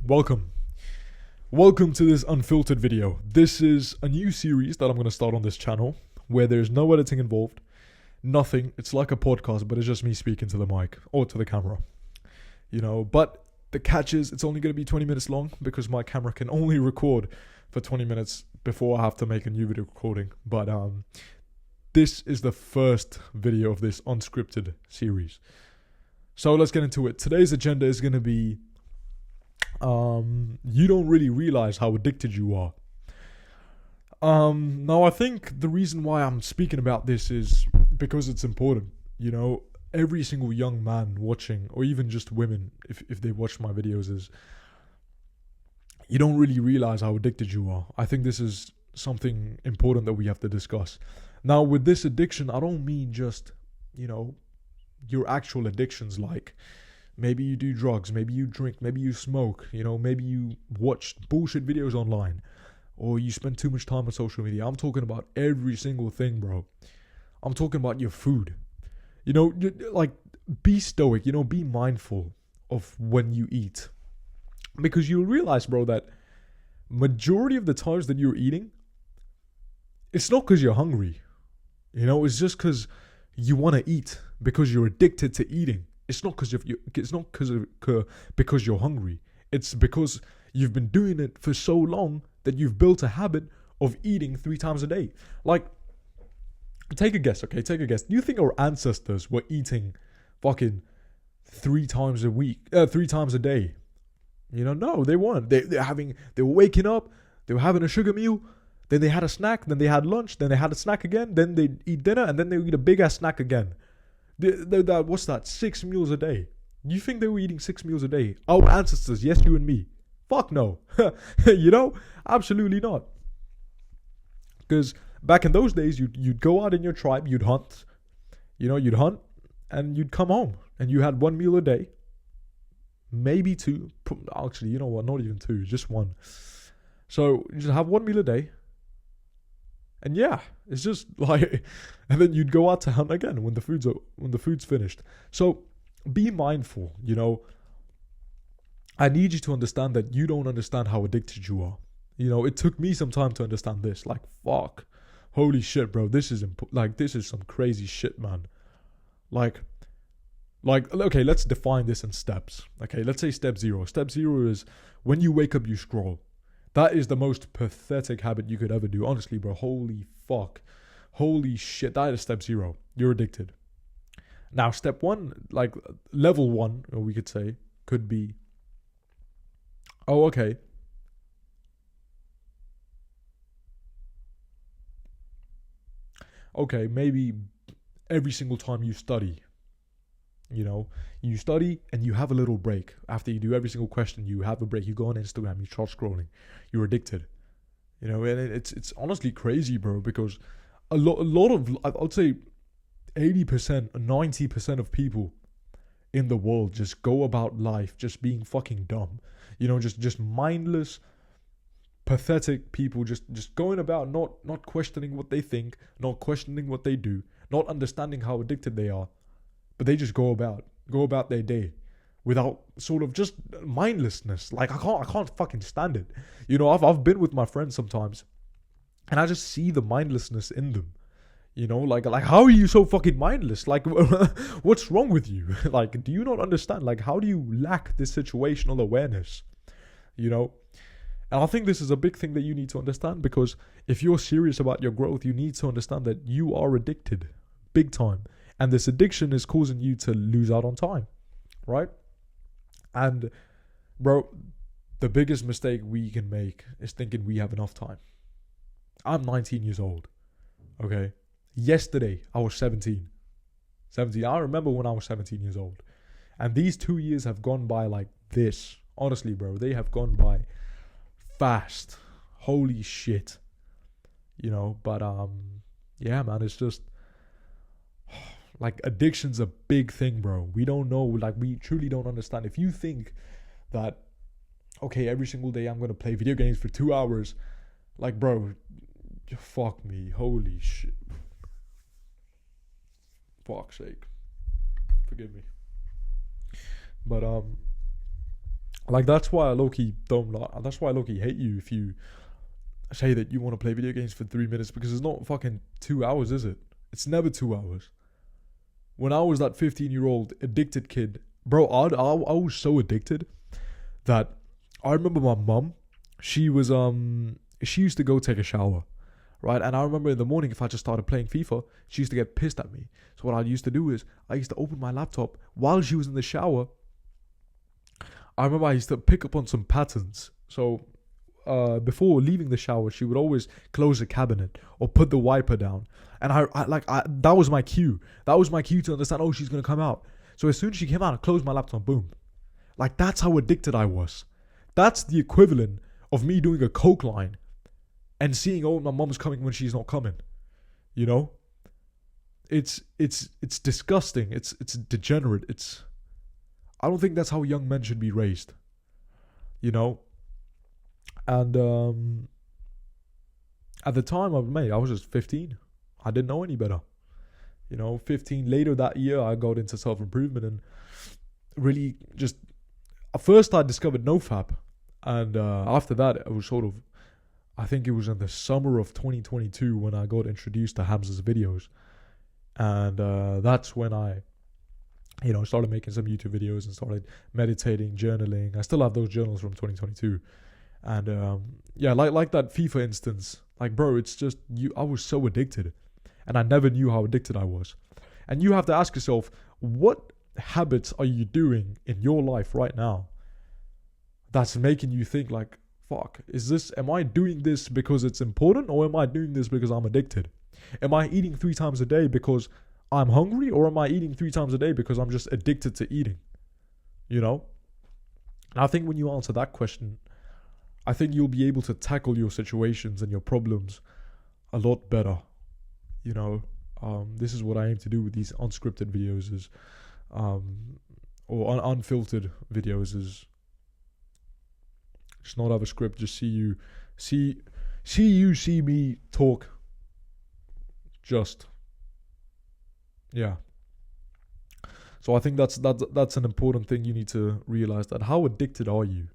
Welcome. Welcome to this unfiltered video. This is a new series that I'm going to start on this channel where there's no editing involved, nothing. It's like a podcast, but it's just me speaking to the mic or to the camera. But the catch is it's only going to be 20 minutes long because my camera can only record for 20 minutes before I have to make a new video recording. But this is the first video of this unscripted series. So let's get into it. Today's agenda is going to be you don't really realize how addicted you are. Now I think the reason why I'm speaking about this is because it's important. Every single young man watching, or even just women, if they watch my videos, is you don't really realize how addicted you are. I think this is something important that we have to discuss. Now, with this addiction, I don't mean just, your actual addictions, like maybe you do drugs, maybe you drink, maybe you smoke, maybe you watch bullshit videos online, or you spend too much time on social media. I'm talking about every single thing, bro. I'm talking about your food. Be stoic, be mindful of when you eat. Because you'll realize, bro, that majority of the times that you're eating, it's not because you're hungry. It's just because you want to eat, because you're addicted to eating. It's not because you're hungry. It's because you've been doing it for so long that you've built a habit of eating 3 times a day. Like, take a guess, okay? Take a guess. Do you think our ancestors were eating fucking 3 times a week, 3 times a day? No, they weren't. They were waking up, they were having a sugar meal, then they had a snack, then they had lunch, then they had a snack again, then they eat dinner, and then they eat a big ass snack again. What's that? 6 meals a day. You think they were eating 6 meals a day? Our ancestors, yes, you and me. Fuck no. Absolutely not. Because back in those days, you'd go out in your tribe, you'd hunt. You'd hunt, and you'd come home, and you had 1 meal a day. Maybe 2. Actually, you know what? Not even 2, just 1. So you just have 1 meal a day. And yeah, it's just like, and then you'd go out to hunt again when the food's finished. So be mindful. I need you to understand that you don't understand how addicted you are. It took me some time to understand this. Like, fuck, holy shit, bro. This is some crazy shit, man. Like, okay, let's define this in steps. Okay, let's say step 0. Step 0 is when you wake up, you scroll. That is the most pathetic habit you could ever do. Honestly, bro. Holy fuck. Holy shit. That is step 0. You're addicted. Now, step 1, like level 1, or we could say, could be, oh, okay. Okay, maybe every single time you study, you study and you have a little break. After you do every single question, you have a break. You go on Instagram, you start scrolling. You're addicted. And it's honestly crazy, bro, because a lot of, I'd say 80%, 90% of people in the world just go about life just being fucking dumb. Just mindless, pathetic people just going about not questioning what they think, not questioning what they do, not understanding how addicted they are. But they just go about their day without sort of just mindlessness. Like, I can't fucking stand it. I've been with my friends sometimes, and I just see the mindlessness in them. Like how are you so fucking mindless? Like, what's wrong with you? Like, do you not understand? Like, how do you lack this situational awareness? And I think this is a big thing that you need to understand, because if you're serious about your growth, you need to understand that you are addicted big time. And this addiction is causing you to lose out on time, right? And, bro, the biggest mistake we can make is thinking we have enough time. I'm 19 years old, okay? Yesterday, I was 17. I remember when I was 17 years old. And these 2 years have gone by like this. Honestly, bro, they have gone by fast. Holy shit. But, yeah, man, it's just, like, addiction's a big thing, bro. We don't know. Like, we truly don't understand. If you think that, okay, every single day I'm going to play video games for 2 hours, like, bro, fuck me. Holy shit. Fuck's sake. Forgive me. But Like that's why I low-key don't like. That's why I low-key hate you if you say that you want to play video games for 3 minutes, because it's not fucking 2 hours, is it? It's never 2 hours. When I was that 15-year-old addicted kid, bro, I was so addicted that I remember my mum. She was she used to go take a shower, right? And I remember in the morning, if I just started playing FIFA, she used to get pissed at me. So what I used to do is I used to open my laptop while she was in the shower. I remember I used to pick up on some patterns. So before leaving the shower, she would always close the cabinet or put the wiper down. And I that was my cue. That was my cue to understand, oh, she's going to come out. So as soon as she came out, I closed my laptop, boom. Like, that's how addicted I was. That's the equivalent of me doing a coke line and seeing, oh, my mom's coming when she's not coming. You know? It's disgusting. It's degenerate. I don't think that's how young men should be raised. You know? And at the time, I was just 15. I didn't know any better. 15. Later that year, I got into self-improvement and really just... At first, I discovered NoFap. And after that, it was sort of... I think it was in the summer of 2022 when I got introduced to Hamza's videos. And that's when I... started making some YouTube videos and started meditating, journaling. I still have those journals from 2022. And like that FIFA instance, like, bro, it's just I was so addicted, and I never knew how addicted I was. And you have to ask yourself, what habits are you doing in your life right now that's making you think like, fuck, am I doing this because it's important, or am I doing this because I'm addicted? Am I eating 3 times a day because I'm hungry, or am I eating 3 times a day because I'm just addicted to eating? And I think when you answer that question, I think you'll be able to tackle your situations and your problems a lot better. This is what I aim to do with these unscripted videos, or unfiltered videos, is just not have a script, just see me talk. Yeah. So I think that's an important thing you need to realize, that how addicted are you?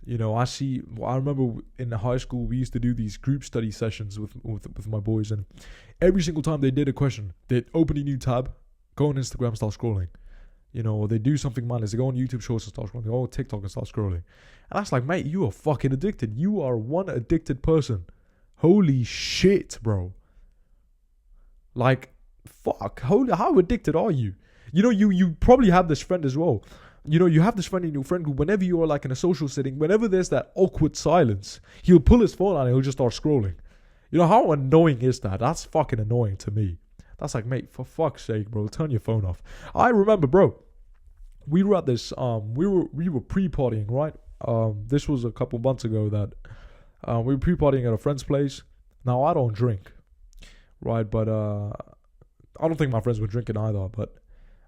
I remember in high school, we used to do these group study sessions with my boys, and every single time they did a question, they'd open a new tab, go on Instagram, start scrolling. Or they do something mindless. They go on YouTube Shorts and start scrolling. They go on TikTok and start scrolling. And that's like, mate, you are fucking addicted. You are one addicted person. Holy shit, bro. Like, fuck. How addicted are you? You probably have this friend as well. You have this friend in your friend group, whenever you are like in a social setting, whenever there's that awkward silence, he'll pull his phone out and he'll just start scrolling. How annoying is that? That's fucking annoying to me. That's like, mate, for fuck's sake, bro, turn your phone off. I remember, bro, we were at this, we were pre-partying, right? This was a couple months ago that we were pre-partying at a friend's place. Now, I don't drink, right? But I don't think my friends were drinking either, but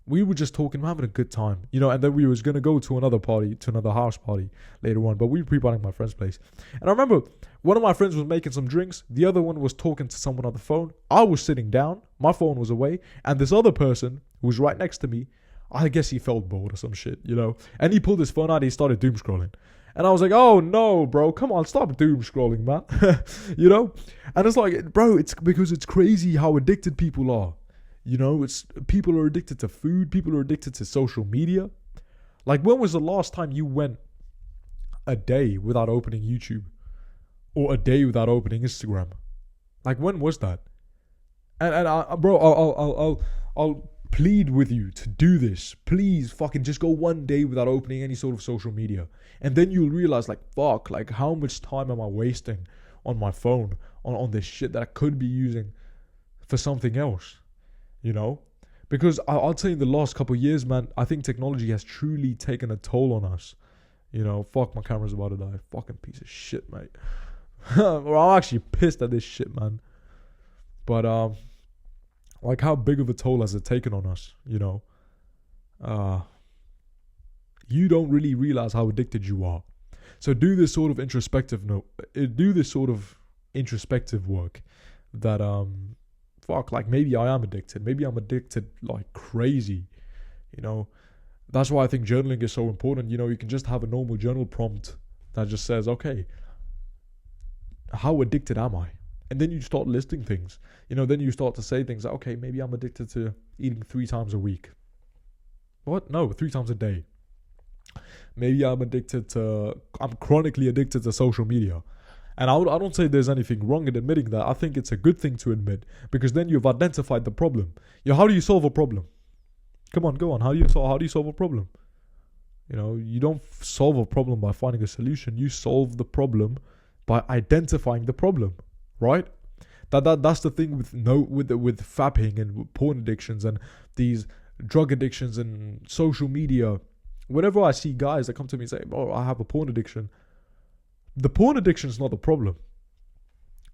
we were just talking, we're having a good time, and then we was going to go to another party, to another house party later on, but we were pre-partying at my friend's place. And I remember one of my friends was making some drinks, the other one was talking to someone on the phone. I was sitting down, my phone was away, and this other person who was right next to me, I guess he felt bored or some shit, and he pulled his phone out and he started doom scrolling. And I was like, oh no, bro, come on, stop doom scrolling, man. And it's like, bro, it's because it's crazy how addicted people are. It's people are addicted to food. People are addicted to social media. Like, when was the last time you went a day without opening YouTube, or a day without opening Instagram? Like, when was that? And I'll plead with you to do this. Please, fucking just go one day without opening any sort of social media, and then you'll realize, like, fuck, like, how much time am I wasting on my phone on this shit that I could be using for something else. Because I'll tell you, in the last couple of years, man, I think technology has truly taken a toll on us. Fuck, my camera's about to die. Fucking piece of shit, mate. Well, I'm actually pissed at this shit, man. But, like, how big of a toll has it taken on us, you don't really realize how addicted you are. So do this sort of introspective work that, fuck, like, maybe I am addicted. Maybe I'm addicted like crazy, That's why I think journaling is so important. You know, you can just have a normal journal prompt that just says, okay, how addicted am I? And then you start listing things. You know, then you start to say things like, okay, maybe I'm addicted to eating 3 times a week. What? No, 3 times a day. Maybe I'm chronically addicted to social media. And I don't say there's anything wrong in admitting that. I think it's a good thing to admit, because then you've identified the problem. You know, how do you solve a problem? Come on, go on. How do you solve a problem? You know, you don't solve a problem by finding a solution. You solve the problem by identifying the problem, right? That's the thing with fapping and with porn addictions and these drug addictions and social media. Whenever I see guys that come to me and say, "Oh, I have a porn addiction," the porn addiction is not the problem.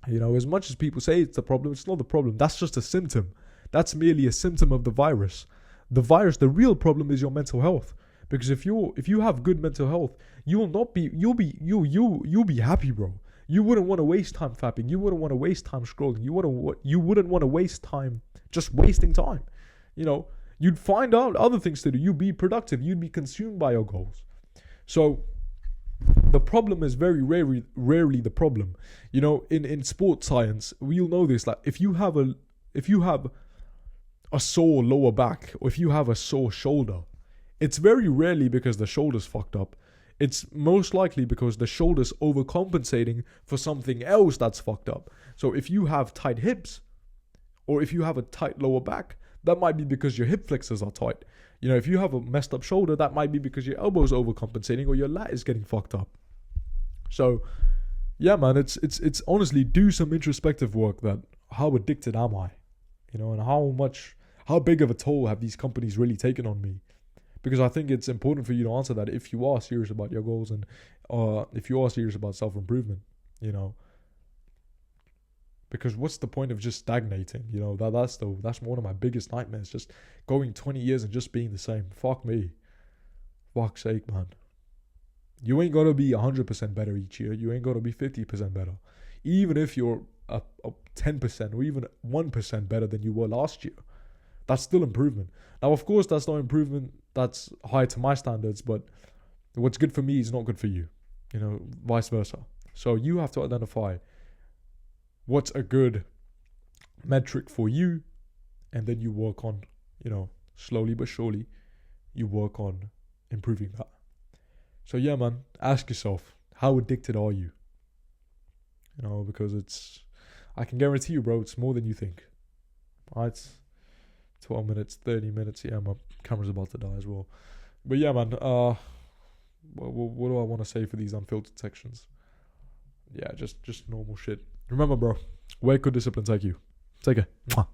You know, as much as people say it's the problem, it's not the problem. That's just a symptom. That's merely a symptom of the virus. The real problem is your mental health. Because if you have good mental health, you'll be happy, bro. You wouldn't want to waste time fapping. You wouldn't want to waste time scrolling. You wouldn't want to waste time just wasting time. You know, you'd find out other things to do. You'd be productive. You'd be consumed by your goals. So the problem is very rarely the problem. You know, in sports science, we'll know this. Like if you have a sore lower back, or if you have a sore shoulder, it's very rarely because the shoulder's fucked up. It's most likely because the shoulder's overcompensating for something else that's fucked up. So if you have tight hips, or if you have a tight lower back, that might be because your hip flexors are tight. You know, if you have a messed up shoulder, that might be because your elbow's overcompensating or your lat is getting fucked up. So, yeah, man, it's honestly, do some introspective work. That how addicted am I? You know, and how big of a toll have these companies really taken on me? Because I think it's important for you to answer that if you are serious about your goals and if you are serious about self-improvement, you know. Because what's the point of just stagnating? You know, that's one of my biggest nightmares, just going 20 years and just being the same. Fuck me. Fuck's sake, man. You ain't gonna be 100% better each year. You ain't gonna be 50% better. Even if you're a 10% or even 1% better than you were last year, that's still improvement. Now, of course, that's not improvement that's high to my standards, but what's good for me is not good for you. You know, vice versa. So you have to identify what's a good metric for you, and then you work on, you know, slowly but surely, you work on improving that. So yeah, man, ask yourself, how addicted are you? You know, because I can guarantee you, bro, it's more than you think. All right, 12 minutes, 30 minutes. Yeah, my camera's about to die as well. But yeah, man, what do I want to say for these unfiltered sections? Yeah, just normal shit. Remember, bro, where could discipline take you? Take care. Mwah.